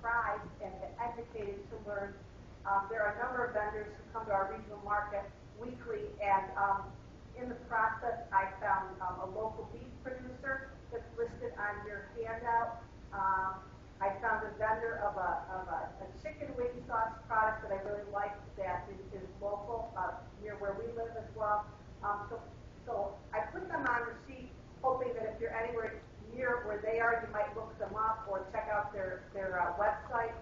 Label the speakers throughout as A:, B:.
A: surprised and educated to learn. There are a number of vendors who come to our regional market weekly, and in the process, I found a local beef producer that's listed on your handout. I found a vendor of a chicken wing sauce product that I really like that is local near where we live as well. So I put them on the sheet, hoping that if you're anywhere near where they are, you might look them up or check out their website.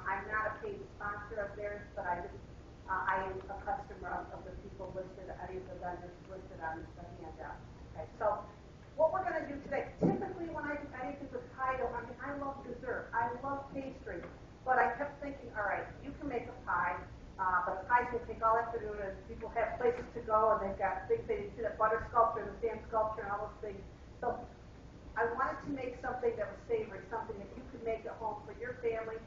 A: I'm not a paid sponsor of theirs, but I am a customer of the people listed, any of the vendors listed on the handout. Okay, so what we're going to do today, typically when I do anything with pie dough, I mean, I love dessert, I love pastry, but I kept thinking, all right, you can make a pie, but a pie's going to take all afternoon, and people have places to go, and they've got things they see, that butter sculpture and the sand sculpture and all those things. So I wanted to make something that was savory, something that you could make at home for your family,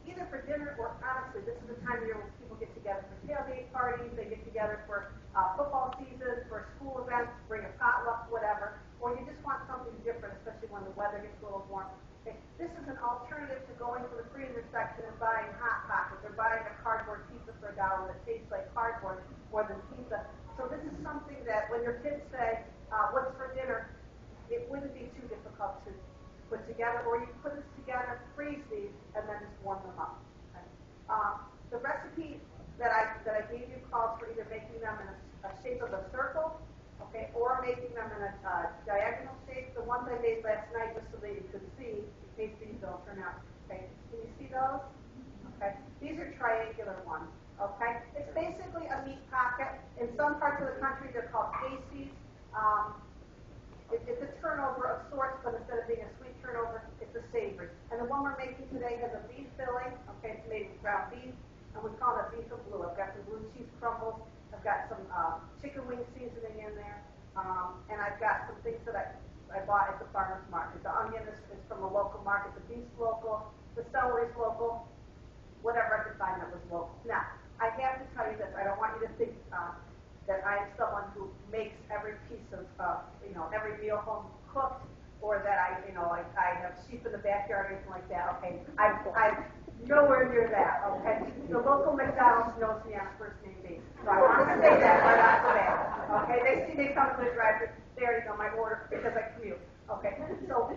A: either for dinner or, honestly, this is the time of year when people get together for tailgate parties, they get together for football season, for school events, bring a potluck, whatever, or you just want something different, especially when the weather gets a little warm. Okay. This is an alternative to going to the freezer section and buying Hot Pockets or buying a cardboard pizza for $1 that tastes like cardboard more than pizza. So this is something that when your kids say, what's for dinner, it wouldn't be too difficult to put together, or you can put this together, freeze these, and then just warm them up. Okay. The recipe that I gave you calls for either making them in a shape of a circle, okay, or making them in a diagonal shape. The ones I made last night, just so that you could see, in case these don't turn out. Okay, can you see those? Okay, these are triangular ones. Okay, it's basically a meat pocket. In some parts of the country, they're called pasties. It's a turnover of sorts, but instead of being a sweet turnover, it's a savory. And the one we're making today has a beef filling. Okay, it's made with ground beef, and we call it beef and blue. I've got some blue cheese crumbles. I've got some chicken wing seasoning in there, and I've got some things that I bought at the farmer's market. The onion is from a local market. The beef's local. The celery's local. Whatever I could find that was local. Now, I have to tell you this. I don't want you to think that I'm someone who makes every piece of, every meal home cooked, or that I have sheep in the backyard or anything like that. Okay, I'm nowhere near that. Okay, the local McDonald's knows me on a first name basis, so I want to say that right off the bat. Okay, they see me come to the drive-thru. They already know my order because I commute. Okay, so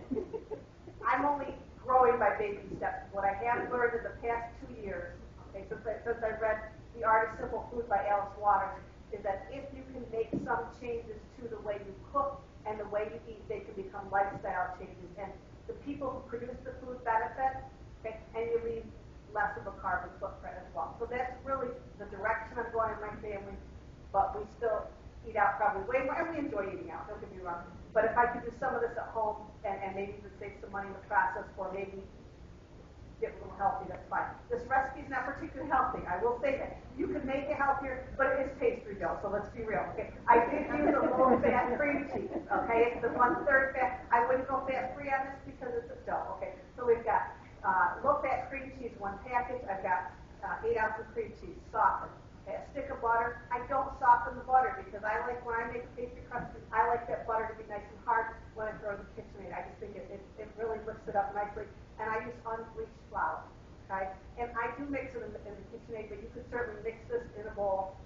A: I'm only growing by baby steps. What I have learned in the past 2 years, okay, since I read The Art of Simple Food by Alice Waters, is that if you can make some changes to the way you cook and the way you eat, they can become lifestyle changes. And the people who produce the food benefit, okay, and you leave less of a carbon footprint as well. So that's really the direction I'm going in my family, but we still eat out probably way more, and we enjoy eating out, don't get me wrong. But if I could do some of this at home and maybe even save some money in the process, or maybe get a little healthy, that's fine. This recipe is not particularly healthy. I will say that. You can make it healthier, but it is pastry dough, so let's be real. Okay, I did use a low-fat cream cheese. Okay, it's the 1/3 fat. I wouldn't go fat-free on this because it's a dough. Okay, so we've got low-fat cream cheese, 1 package. I've got 8 ounces of cream cheese, softened. Okay, a stick of butter. I don't soften the butter because I like, when I make a pastry crust, I like that butter to be nice and hard when I throw it in the KitchenAid. I just think it really lifts it up nicely. And I use unbleached flour, okay? And I do mix it in the KitchenAid, but you could certainly mix this in a bowl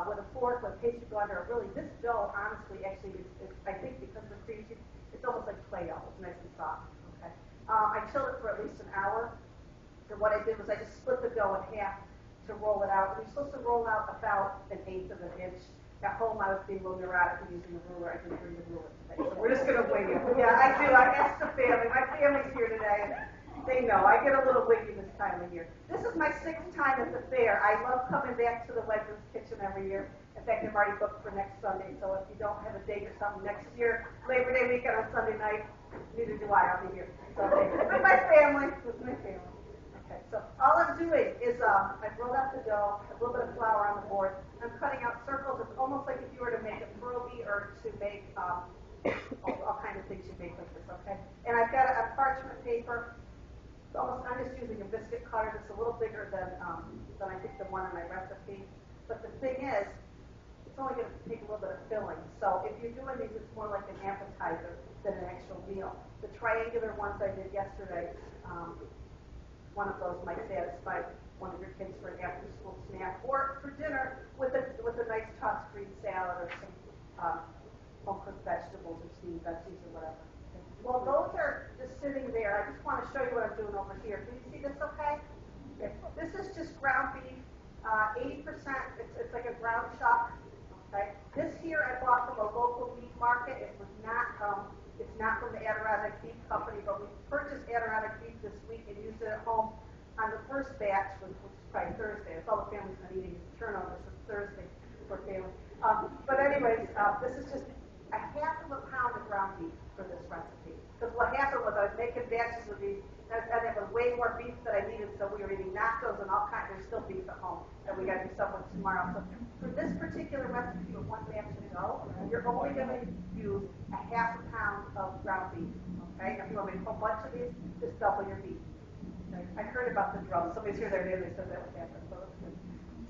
A: with a fork, with a pastry blender. Really, this dough, honestly, actually, is I think because of the cream cheese, it's almost like Play-Doh. It's nice and soft, okay? I chilled it for at least an hour. And what I did was I just split the dough in half to roll it out. And you're supposed to roll out about 1/8 of an inch. At home, I was being a little neurotic and using a ruler. I didn't bring the ruler today, so we're just going to wing it. Yeah, I do. I asked the family. My family's here today. They know. I get a little wiggy this time of year. This is my 6th time at the fair. I love coming back to the Wegman kitchen every year. In fact, I'm already booked for next Sunday, so if you don't have a date or something next year, Labor Day weekend on Sunday night, neither do I. I'll be here Sunday with my family. Okay, so all I'm doing is I've rolled out the dough, a little bit of flour on the board. I'm cutting out circles. It's almost like if you were to make a pierogi or to make all kinds of things you make with this, okay? And I've got a parchment paper. I'm just using a biscuit cutter that's a little bigger than I think the one in my recipe. But the thing is, it's only going to take a little bit of filling. So if you're doing these, it's more like an appetizer than an actual meal. The triangular ones I did yesterday, one of those might satisfy one of your kids for an after-school snack or for dinner with a nice tossed green salad or some home-cooked vegetables or steamed veggies or whatever. Well, those are just sitting there. I just want to show you what I'm doing over here. Can you see this okay? Okay. This is just ground beef, 80%. It's like a ground chuck. Okay. This here I bought from a local beef market. It was not. It's not from the Adirondack Beef Company, but we purchased Adirondack beef this week and used it at home on the first batch, which was probably Thursday. That's all the family's been eating turnovers for Thursday for family. But anyways, this is just a half of a pound of ground beef for this recipe. Because what happened was I was making batches of these, and it was way more beef than I needed, so we were eating nachos and all kinds. There's still beef at home, and we got to do something tomorrow. So for this particular recipe with one batch to go, you're only going to use a half a pound of ground beef. Okay? Now, if you want to make a whole bunch of these, just double your beef. Okay? I heard about the drums. Somebody's here the other day, they said that would happen, so that's good.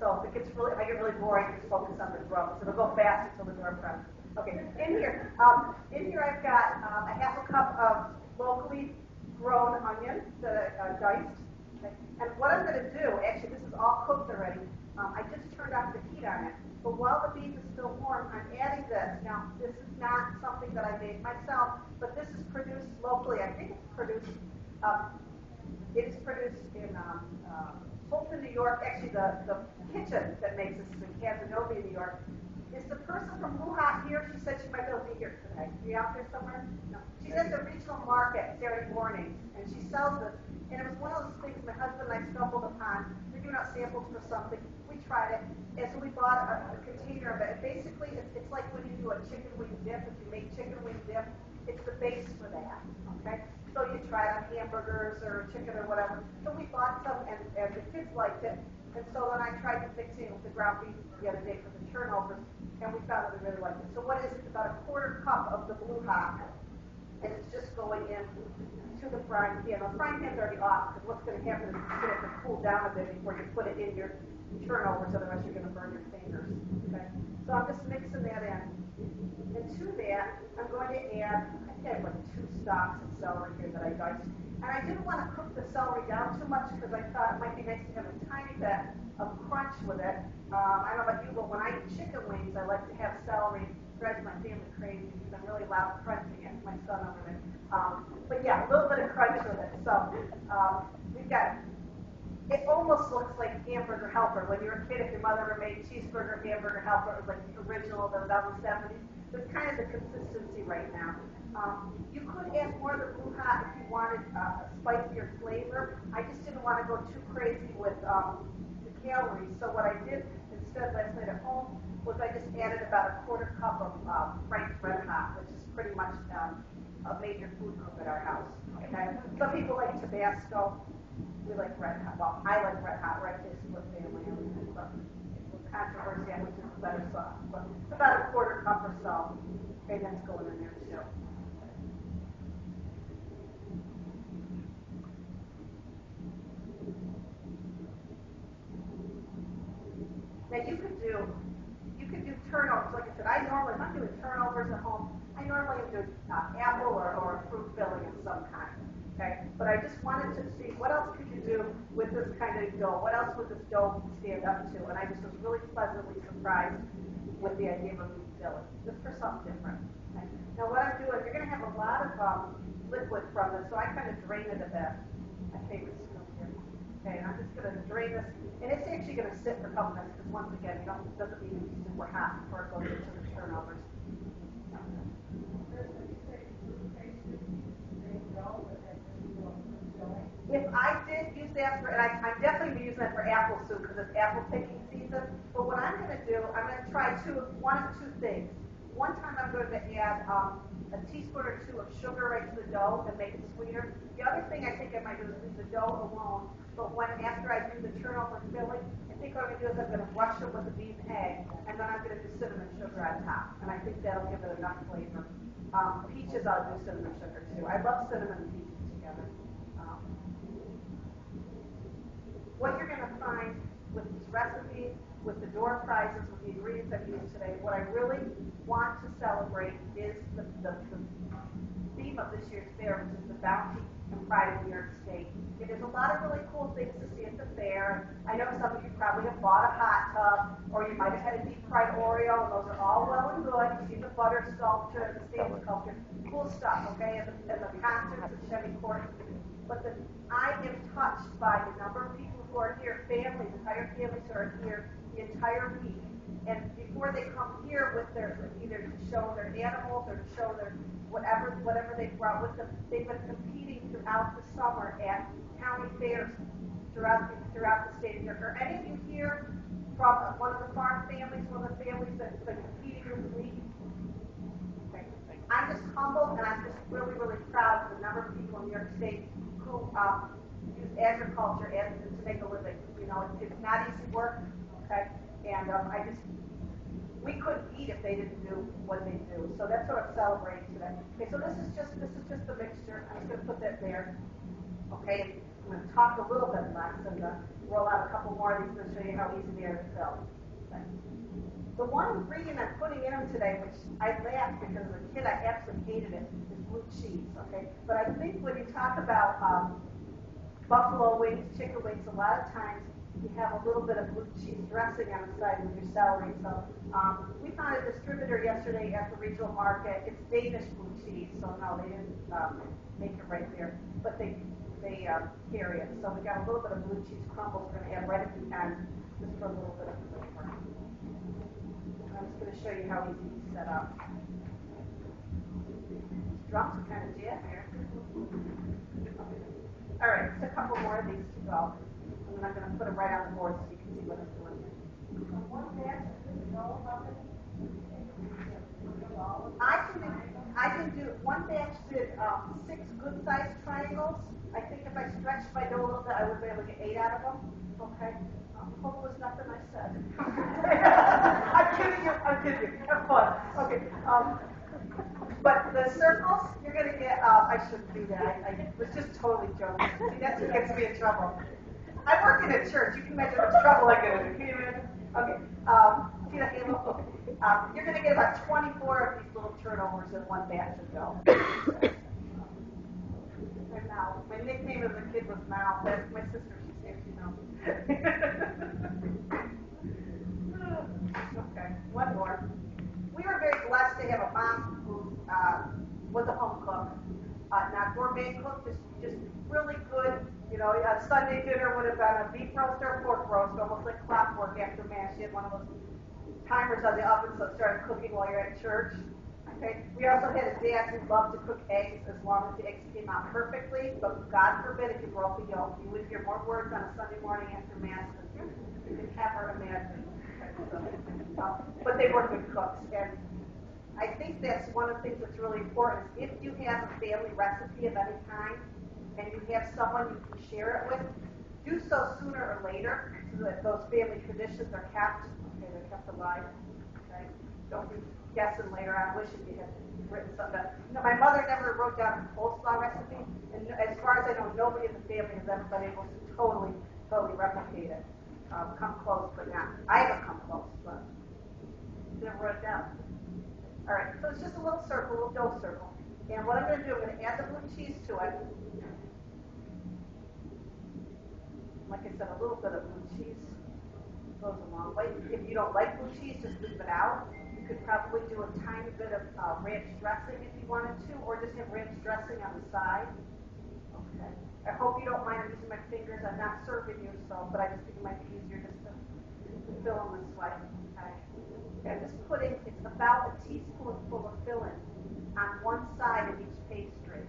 A: So if it gets really, I get really boring, just focus on the drums. It'll go fast until the door presses. Okay, in here I've got a half a cup of locally grown onions that I diced. Okay. And what I'm going to do, actually this is all cooked already, I just turned off the heat on it. But while the beef is still warm, I'm adding this. Now, this is not something that I made myself, but this is produced locally. I think it's produced, it is produced in Fulton, New York. Actually, the kitchen that makes this is in Casanova, New York. Is the person from Wuhan here? She said she might be able to be here today. Are you out there somewhere? No. She's at the regional market Saturday morning, and she sells this. And it was one of those things my husband and I stumbled upon. We're giving out samples for something. We tried it, and so we bought a container of it. And basically, it's like when you do a chicken wing dip. If you make chicken wing dip, it's the base for that. Okay? So you try it on hamburgers or chicken or whatever. So we bought some, and the kids liked it. And so then I tried to mix it with the ground beef the other day for the turnovers, and we found that we really liked it. So what is it? About a quarter cup of the blue hot, and it's just going in to the frying pan. The frying pan's already off, because what's going to happen is it's going to have to cool down a bit before you put it in your turnovers, otherwise you're going to burn your fingers. Okay? So I'm just mixing that in. And to that, I'm going to add, I think I have like 2 stalks of celery here that I diced. And I didn't want to cook the celery down too much because I thought it might be nice to have a tiny bit of crunch with it. I don't know about you, but when I eat chicken wings, I like to have celery. It drives my family crazy because I'm really loud crunching it. My son over there. But yeah, a little bit of crunch with it. So we've got, it almost looks like Hamburger Helper. When you were a kid, if your mother ever made cheeseburger, Hamburger Helper, it was like the original that was out in the 70s. So it's kind of the consistency right now. You could add more of the blue hot if you wanted a spicier flavor. I just didn't want to go too crazy with the calories. So what I did instead last night at home was I just added about a quarter cup of Frank's Red Hot, which is pretty much a major food group at our house. Okay? Some people like Tabasco. We like Red Hot. Well, I like Red Hot. We're actually a split family. But controversy on which is the better sauce. But it's about a quarter cup or so. Okay, that's going in there too. Now you could do turnovers. Like I said, if I'm doing turnovers at home, I normally do apple or fruit filling of some kind. Okay, but I just wanted to see what else could you do with this kind of dough. What else would this dough stand up to? And I just was really pleasantly surprised with the idea of a beef filling, just for something different. Okay. Now what I'm doing, you're going to have a lot of liquid from this, so I kind of drain it a bit. My favorite scoop here. Okay, and I'm just going to drain this. And it's actually going to sit for a couple minutes because once again, it doesn't need to be super hot before it goes into the turnovers. If I did use that for, and I'm definitely using that for apple soup because it's apple picking season. But what I'm going to do, I'm going to try one of two things. One time I'm going to add a teaspoon or 2 of sugar right to the dough and make it sweeter. The other thing I think I might do is leave the dough alone. But after I do the turnover filling, I think what I'm going to do is I'm going to brush it with a beaten egg, and then I'm going to do cinnamon sugar on top. And I think that'll give it enough flavor. Peaches, I'll do cinnamon sugar too. I love cinnamon and peaches together. What you're going to find with this recipe, with the door prizes, with the ingredients I've used today, what I really want to celebrate is the theme of this year's fair, which is the Bounty and Pride of New York State. And there's a lot of really cool things to see at the fair. I know some of you probably have bought a hot tub, or you might have had a deep fried Oreo, and those are all well and good. You see the butter sculpture, the stage sculpture, cool stuff, okay, and the concerts at Chevy Court. But I am touched by the number of people who are here, families, entire families who are here the entire week. And before they come here with their, either to show their animals or to show their whatever they brought with them, they've been competing throughout the summer at county fairs throughout the state of New York. Are any of you here from one of the farm families, one of the families that's been competing this week? Okay. I'm just humbled, and I'm just really, really proud of the number of people in New York State who use agriculture to make a living. You know, it's not easy work, okay? And we couldn't eat if they didn't do what they do. So that's what I'm celebrating today. Okay, so this is just the mixture. I'm just going to put that there. Okay, I'm going to talk a little bit less and roll out a couple more of these to show you how easy they are to fill. Okay. The one ingredient I'm putting in them today, which I laughed because as a kid I absolutely hated it, is blue cheese. Okay, but I think when you talk about buffalo wings, chicken wings, a lot of times you have a little bit of blue cheese dressing on the side with your celery. So we found a distributor yesterday at the regional market. It's Danish blue cheese, so no, they didn't make it right there, but they carry it. So we got a little bit of blue cheese crumbles we're going to add right at the end, just for a little bit of flavor. I'm just going to show you how easy these set up. These drums are kind of jam here. All right, just a couple more of these to go. And I'm going to put them right on the board so you can see what I'm doing. I can do, one batch did 6 good-sized triangles. I think if I stretched my dough a little bit, I would be able to get 8 out of them. Okay? Hope it was nothing I said. I'm kidding you. Have fun. Okay. But the circles, you're going to get, I shouldn't do that. I was just totally joking. See, that's what gets me in trouble. I work in a church. You can imagine how much trouble I get in. Can you imagine? Okay. See that halo? You're going to get about 24 of these little turnovers in one batch of dough. And now, my nickname as a kid was Mal. That's my sister. She's here. She knows. Okay. One more. We were very blessed to have a mom who was a home cook, not gourmet cook, just really good. You know, a Sunday dinner would have been a beef roast or a pork roast, almost like clockwork after Mass. She had one of those timers on the oven, so it started cooking while you're at church. Okay. We also had a dad who loved to cook eggs as long as the eggs came out perfectly, but God forbid if you broke the yolk. You would hear more words on a Sunday morning after Mass than you could ever imagine. But they were good cooks, and I think that's one of the things that's really important is if you have a family recipe of any kind, and you have someone you can share it with, do so sooner or later so that those family traditions are kept. Okay, they're kept alive. Okay? Don't be guessing later on, wishing you had written something down. You know, my mother never wrote down a coleslaw recipe, and as far as I know, nobody in the family has ever been able to totally replicate it. Come close, but not. I haven't come close, but never wrote it down. All right, so it's just a little circle, a little dough circle. And what I'm going to do, I'm going to add the blue cheese to it. Like I said, a little bit of blue cheese goes a long way. If you don't like blue cheese, just leave it out. You could probably do a tiny bit of ranch dressing if you wanted to, or just have ranch dressing on the side. Okay. I hope you don't mind I'm using my fingers. I'm not serving you, but I just think it might be easier just to fill them this way. Okay. And just putting, it's about a teaspoonful of filling on one side of each pastry.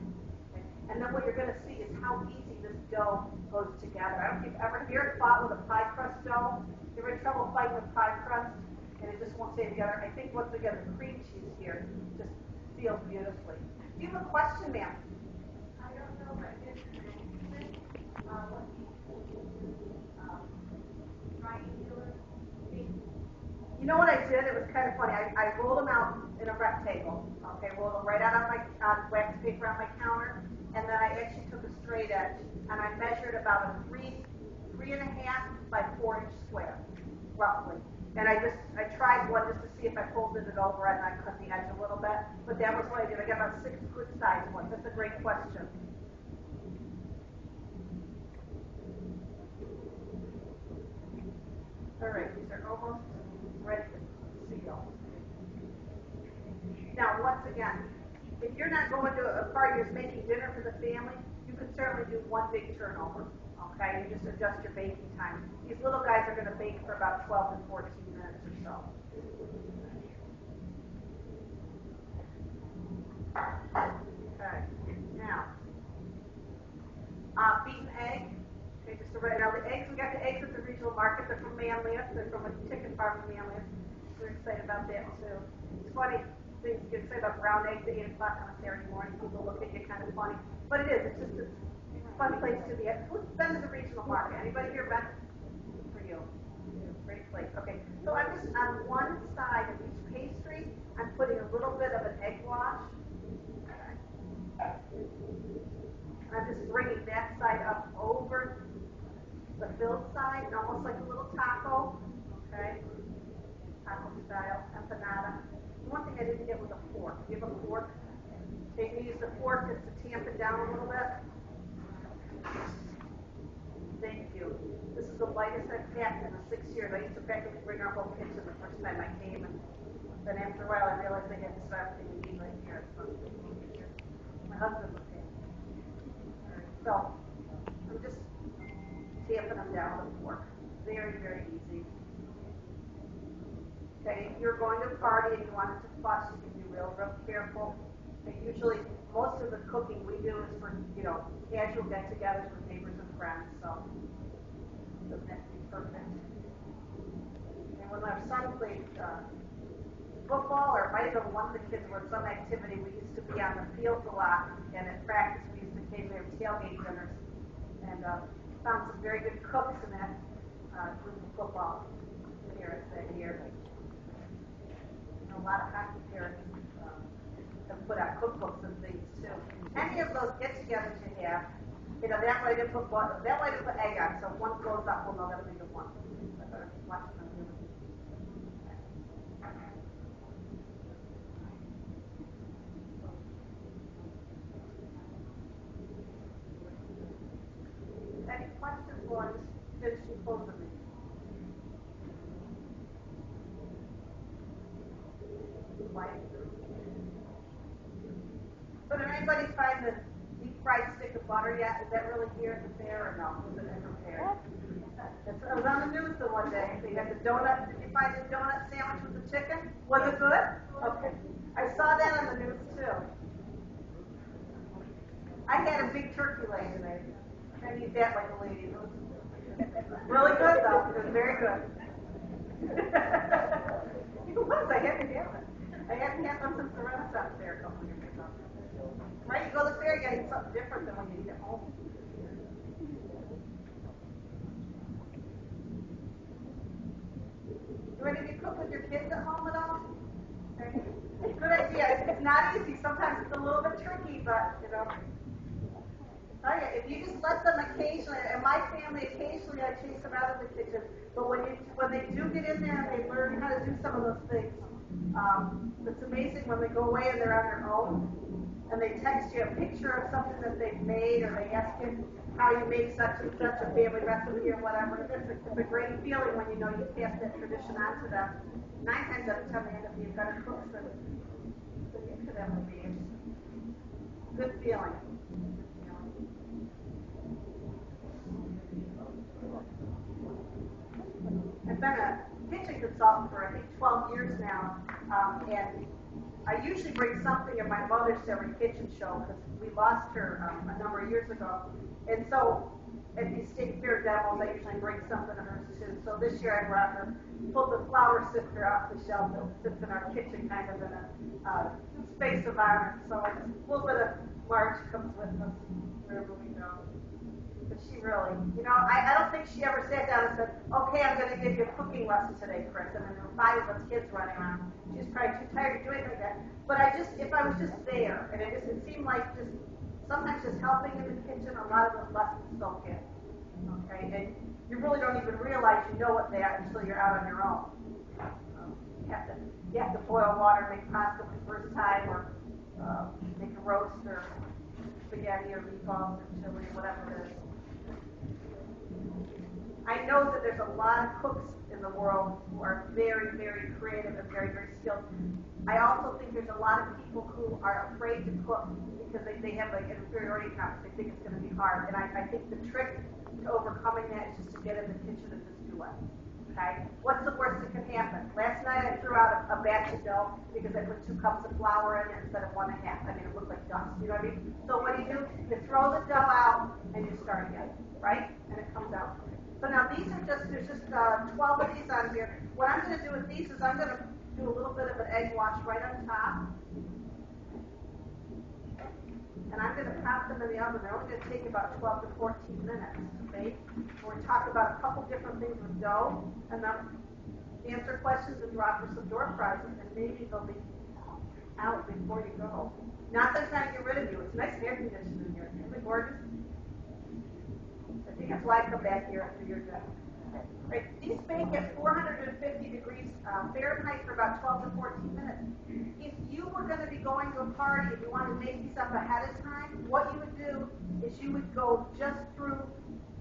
A: Okay. And then what you're going to see is how easy this dough goes together. I don't know if you've ever fought with a pie crust dough. You're in trouble fighting with pie crust, and it just won't stay together. I think once again, the cream cheese here just seals beautifully. Do you have a question, ma'am?
B: I don't know if I did triangular thing.
A: You know what I did? It was kind of funny. I rolled them out in a rectangle. Okay, rolled them right out on my wax paper on my counter, and then I actually took a straight edge and I measured about a 3.5 by 4 inch square, roughly. And I tried one just to see if I folded it over and I cut the edge a little bit, but that was what I did. I got about 6 good sized ones. That's a great question. All right, these are almost ready to seal. Now, once again, if you're not going to a party, you're making dinner for the family, you can certainly do one big turnover. Okay, you just adjust your baking time. These little guys are going to bake for about 12 to 14 minutes or so. Okay, now, beaten egg. Okay, just so right now, the eggs, we got the eggs at the regional market. They're from Manlius. They're from a chicken farm in Manlius. We're excited about that too. It's funny things you can say about brown eggs at 8 o'clock on a Saturday morning. People look at you kind of funny, but it is. It's just a fun place to be at. Who's been to the regional market? Anybody here been? For you. Great place. Okay, so I'm just on one side of each pastry, I'm putting a little bit of an egg wash. And I'm just bringing that side up over the filled side, almost like a little taco. Okay, taco style, empanada. One thing I didn't get was a fork. Do you have a fork? Okay, you can use the fork just to tamp it down a little bit. Thank you. This is the lightest I've packed in the 6 years. I used to practically bring our whole kitchen the first time I came, and then after a while I realized I had to start thinking eat right here. So my husband was paying. So I'm just tamping them down with a fork. Very, very easy. Okay, if you're going to a party and you want it to fuss, you can be real, real careful. Okay, usually, most of the cooking we do is for, casual get-togethers with neighbors and friends, so it doesn't have to be perfect. And when our son played football, or it might have been one of the kids were at some activity, we used to be on the fields a lot, and at practice we used to occasionally have tailgate dinners, and found some very good cooks in that group of football parents that year. A lot of hockey parents have put out cookbooks and things too. Any of those get-togethers you have, that way to put egg on. So if one goes up, we'll know that'll be the one. I better watch them do it. Any questions? Well, I just finished closing it. So did anybody find the deep fried stick of butter yet? Is that really here at the fair or no? Was it ever there? I was on the news the one day. They had the donut. Did you find the donut sandwich with the chicken? Was it good? Okay. I saw that on the news too. I had a big turkey leg today. I need that like a lady. Really good though. It was very good. It was. I had to have it. I haven't had one since the Renaissance fair a couple of years ago. Right? You go to the fair, you gotta eat something different than when you eat at home. Do any of you cook with your kids at home at all? Okay. Good idea. It's not easy. Sometimes it's a little bit tricky, but Oh yeah, if you just let them occasionally, and my family occasionally I chase them out of the kitchen, but when they do get in there and they learn how to do some of those things, it's amazing when they go away and they're on their own, and they text you a picture of something that they've made, or they ask you how you make such and such a family recipe or whatever. It's a great feeling when you know you pass that tradition on to them. 9 times out of 10 they end up being better cooks than you could ever be. Good feeling. I've been a kitchen consultant for I think 12 years now, and I usually bring something of my mother's to every kitchen show because we lost her a number of years ago. And so at these state fair demos, I usually bring something of hers too. So this year I brought her, pulled the flour sifter off the shelf that sits in our kitchen kind of in a space of honor. So a little bit of Marge comes with us wherever we go. But she really, I don't think she ever sat down and said, okay, I'm going to give you a cooking lesson today, Kris. And then there were 5 of us kids running around. She was probably too tired to do anything like that. But if I was just there, and it seemed like sometimes just helping in the kitchen, a lot of those lessons soak in. Okay? And you really don't even realize you know what they are until you're out on your own. you have to boil water, make pasta for the first time, or make a roast, or spaghetti, or meatballs, or chili, or whatever it is. I know that there's a lot of cooks in the world who are very, very creative and very, very skilled. I also think there's a lot of people who are afraid to cook because they have like an inferiority complex. They think it's going to be hard. And I think the trick to overcoming that is just to get in the kitchen and just do it. Okay? What's the worst that can happen? Last night I threw out a batch of dough because I put 2 cups of flour in it instead of 1.5. I mean, it looked like dust. You know what I mean? So what do? You throw the dough out and you start again, right? And it comes out. So now these are there's just 12 of these on here. What I'm going to do with these is I'm going to do a little bit of an egg wash right on top. And I'm going to pop them in the oven. They're only going to take about 12 to 14 minutes, okay? We're going to talk about a couple different things with dough, and then answer questions and drop for some door prizes, and maybe they'll be out before you go. Not that I'm trying to get rid of you. It's nice air conditioning in here. Isn't it gorgeous? I think that's why I come back here after you're done. Right. These bake at 450 degrees Fahrenheit for about 12 to 14 minutes. If you were going to be going to a party and you wanted to make these up ahead of time, what you would do is you would go just through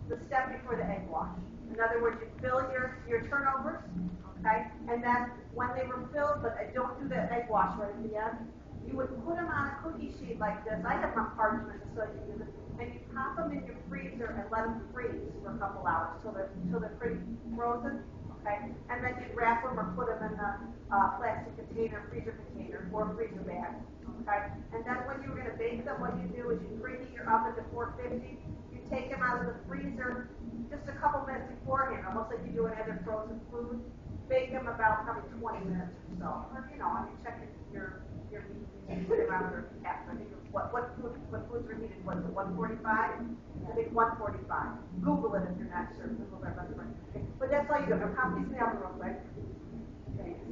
A: the step before the egg wash. In other words, you fill your turnovers, okay? And then when they were filled, but don't do the egg wash right at the end, you would put them on a cookie sheet like this. I have my parchment so you can use it. And you pop them in your freezer and let them freeze for a couple hours till they're pretty frozen, okay? And then you wrap them or put them in a plastic container, freezer container, or freezer bag, okay? And then when you're going to bake them, what you do is you preheat your oven to 450. You take them out of the freezer just a couple minutes beforehand, almost like you do any other frozen food. Bake them about probably 20 minutes or so. Or, I mean, check your meat around your cap. I think what foods are heated? Was it 145? I think 145. Google it if you're not sure. Google their best friend. Okay. But that's all you do. I'll pop these in the oven real quick. Thanks.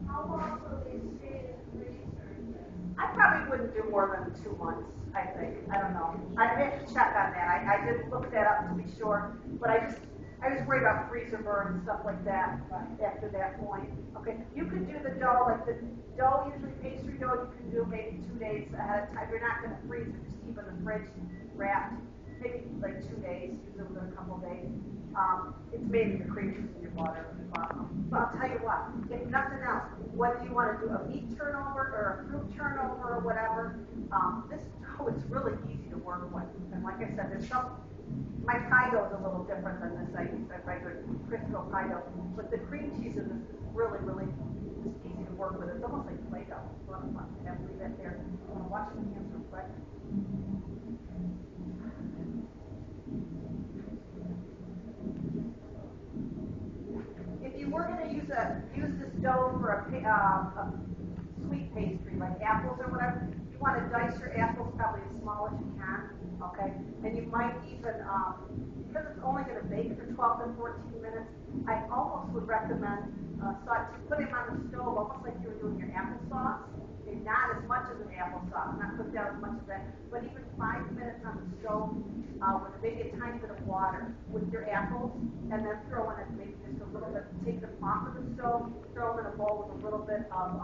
B: How long will they stay in the freezer?
A: I probably wouldn't do more than 2 months, I think. I don't know. I'd have to check on that. I didn't look that up to be sure, but I just worry about freezer burn and stuff like that after that point. Okay, you could do the dough, like the dough, usually pastry dough, you can do maybe 2 days ahead of time. You're not going to freeze it, just keep it in the fridge wrapped, maybe like 2 days, use it within a couple of days. It's mainly the cream cheese in your butter. But I'll tell you what, if nothing else, whether you want to do a meat turnover or a fruit turnover or whatever, this dough is really easy to work with. And like I said, my pie dough is a little different than this. I use a regular Crisco pie dough. But the cream cheese in this is really, really easy to work with. It's almost like Play-Doh. It's a lot of fun. I have to leave that there. I'm going to wash my hands real quick. If you were going to use this dough for a sweet pastry, like apples or whatever, you want to dice your apples probably as small as you can. Okay, and you might even, because it's only going to bake for 12 to 14 minutes, I almost would recommend putting them on the stove almost like you were doing your applesauce. Okay, not as much as an applesauce, not put down as much as that, but even 5 minutes on the stove with maybe a tiny bit of water with your apples, and then throw in maybe just a little bit, take them off of the stove, throw them in a bowl with a little bit of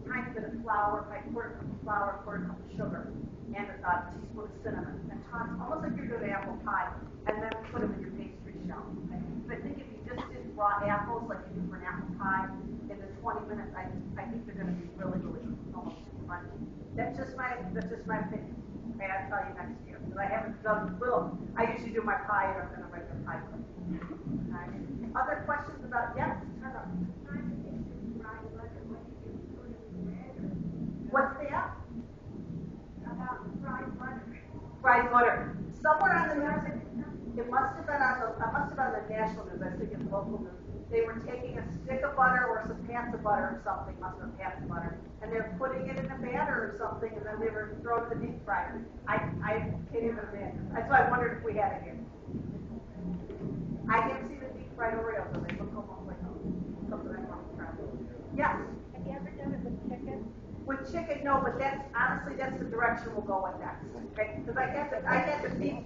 A: tiny bit of flour, like quarter cup of flour, quarter cup of sugar, and a teaspoon of cinnamon, and toss almost like you're doing apple pie, and then put them in your pastry shell. Okay? But I think if you just did raw apples like you do for an apple pie in the 20 minutes, I think they're going to be really, really almost crunchy. That's just my opinion. Okay, I'll tell you next year. But I haven't done little. I usually do my pie in a regular pie plate. Okay. Other questions about turn up. What's that? Fried butter. Somewhere on the news, it must have been on the national news. I think it's local news. They were taking a stick of butter or some pats of butter or something, must have been pats of butter, and they're putting it in a batter or something, and then they were throwing it in the deep fryer. I can't even imagine. That's why I wondered if we had it here. I didn't see the deep fried Oreos, so they look almost like something I want to try. Yes.
B: Have you ever done it with chicken?
A: With chicken, no, but that's the direction we'll go with next. Okay, because I get the beef.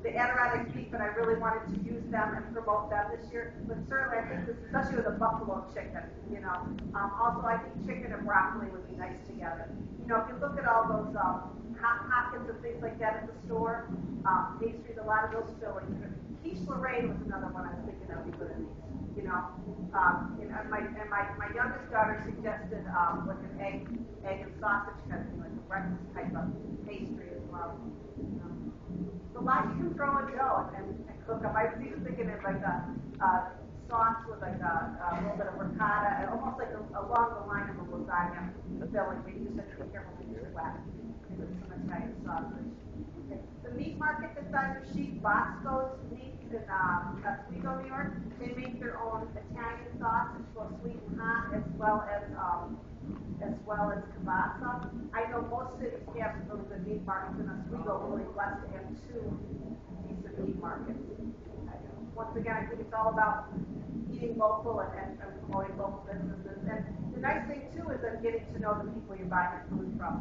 A: the Adirondack beef, and I really wanted to use them and promote them this year. But certainly, I think this, especially with the buffalo chicken, you know. Also, I think chicken and broccoli would be nice together. You know, if you look at all those hot pockets and things like that at the store, pastries, a lot of those fillings. Quiche Lorraine was another one I was thinking that would be good in these. You know, and my youngest daughter suggested like an egg and sausage kind of thing, like a breakfast type of pastry as well. A lot you can throw in dough and cook up. I was even thinking of like a sauce with like a little bit of ricotta, and almost like along the line of a lasagna filling. But you just have to be careful when it's wet. With some Italian sausage. Okay. The meat market that's on your sheet, Bosco's Meats in Oswego, New York, they make their own Italian sausage, both sweet and hot, as well as kielbasa. I know most cities have really good meat markets, and Oswego really blessed to have two decent meat markets. Once again, I think it's all about eating local and promoting local businesses. And the nice thing too is then getting to know the people you're buying your food from.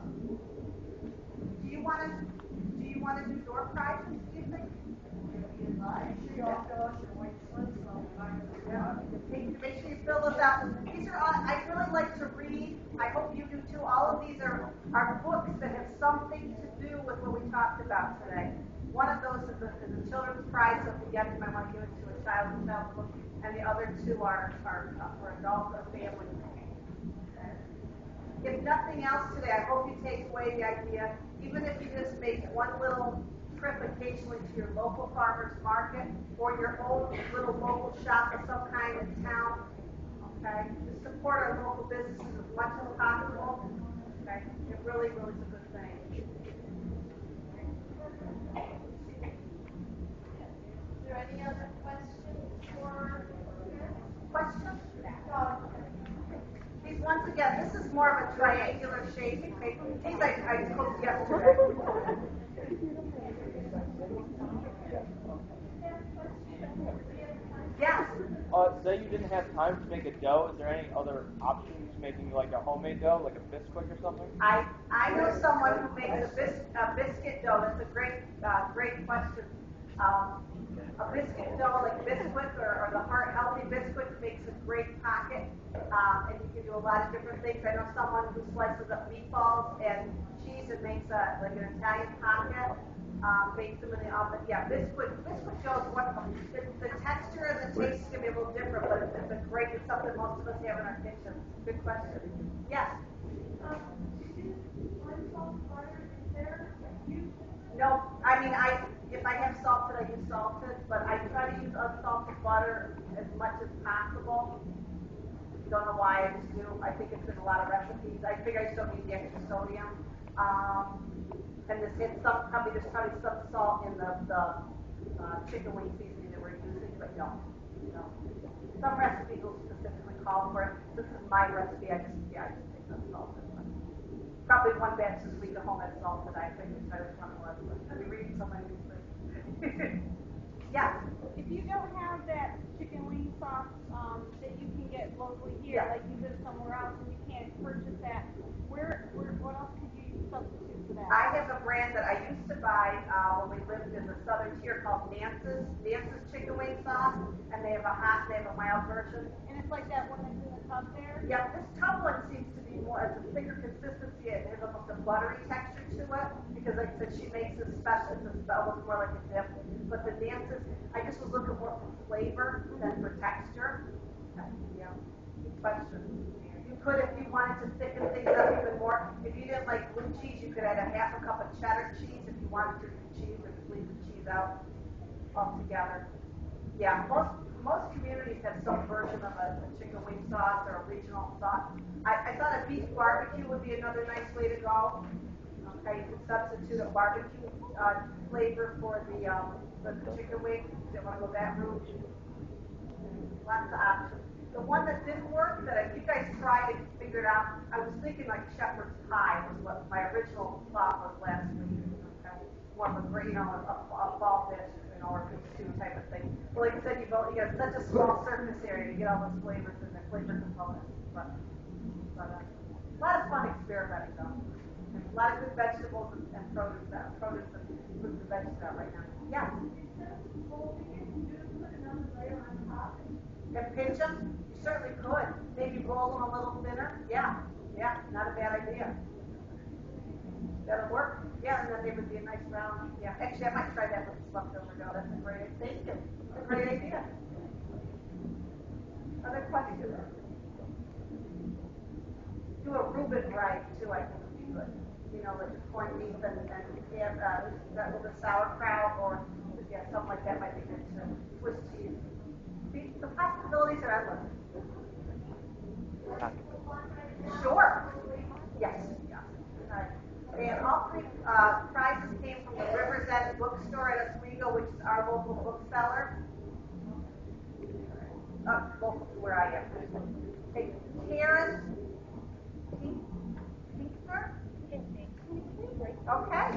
A: Do you want to do door prizes? Do you think? Make sure you fill those out. These are all, I really like to read. I hope you do too. All of these are books that have something to do with what we talked about today. One of those is a children's prize, so if you get it, you might want to give it to a child book, and the other two are for adults or families. If nothing else today, I hope you take away the idea, even if you just make one little trip occasionally to your local farmer's market or your own little local shop of some kind in town, okay? To support our local businesses as much as possible, okay? It really, really is a good thing.
B: Is there any other questions for
A: Questions? Once again, this is more of a triangular shape. Okay? These I cooked yesterday. Yes.
C: Say you didn't have time to make a dough. Is there any other options making like a homemade dough, like a biscuit or something?
A: I know someone who makes a biscuit dough. That's a great question. A biscuit dough, like Bisquick or the Heart Healthy Bisquick, makes a great pocket, and you can do a lot of different things. I know someone who slices up meatballs and cheese and makes like an Italian pocket, bakes them in the oven. Yeah, Bisquick dough is wonderful. The texture and the taste is going to be a little different, but it's something most of us have in our kitchen. Good question. Yes? No, I mean, if I have salted, I use salted, but I try to use unsalted butter as much as possible. Don't know why, I just do. I think it's in a lot of recipes. I figure I still need the extra sodium. And there's probably some salt in the chicken wing seasoning that we're using, but no. Some recipes will specifically call for it. This is my recipe. I just take unsalted. Probably one batch this week at home at salt that I think I just want to let me read so many things. Yeah.
D: If you don't have that chicken wing sauce that you can get locally here, like you live somewhere else and you can't purchase that, what else could you substitute for that?
A: I have a brand that I used to buy when we lived in the southern tier called Nance's chicken wing sauce, and they have a mild version.
D: And it's like that one that's in the tub there?
A: Yeah, this tub one seems to be more, it's a thicker consistency. It has almost a buttery texture to it, because like I said, she makes this special, it's almost more like a dip. But the Nance's, I just was looking more for flavor than for texture. Yeah, good question. You could, if you wanted to thicken things up even more, if you didn't like blue cheese, you could add a half a cup of cheddar cheese if you wanted your cheese, or just leave the cheese out altogether. Yeah, most communities have some version of a chicken wing sauce or a regional sauce. I thought a beef barbecue would be another nice way to go. Okay, you could substitute a barbecue flavor for the chicken wing. You don't want to go that route. Lots of options. The one that didn't work, that you guys tried and figured out, I was thinking like shepherd's pie was what my original thought was last week. Okay, more of a fall dish, or a stew type of thing. But like I said, you got such a small surface area to get all those flavors and the flavor components. But a lot of fun experimenting though. A lot of good vegetables and produce and fruits and vegetables out right now. Yeah. And pinch them? You certainly could. Maybe roll them a little thinner. Yeah. Yeah, not a bad idea. That'll work. Yeah, and then they would be a nice round. Yeah, actually, I might try that with this leftover dough. That's a great idea. Thank you. That's a great idea. Other questions? Do a Reuben right, too, I think would be good. You know, like corned beef and that with a sauerkraut or, yeah, something like that might be good, too. Swiss cheese. The possibilities are endless. Sure. Yes. Yeah. And all three prizes came from the River's Edge bookstore at Oswego, which is our local bookseller. Local to where I am. Hey, Karen Pinkner? Okay.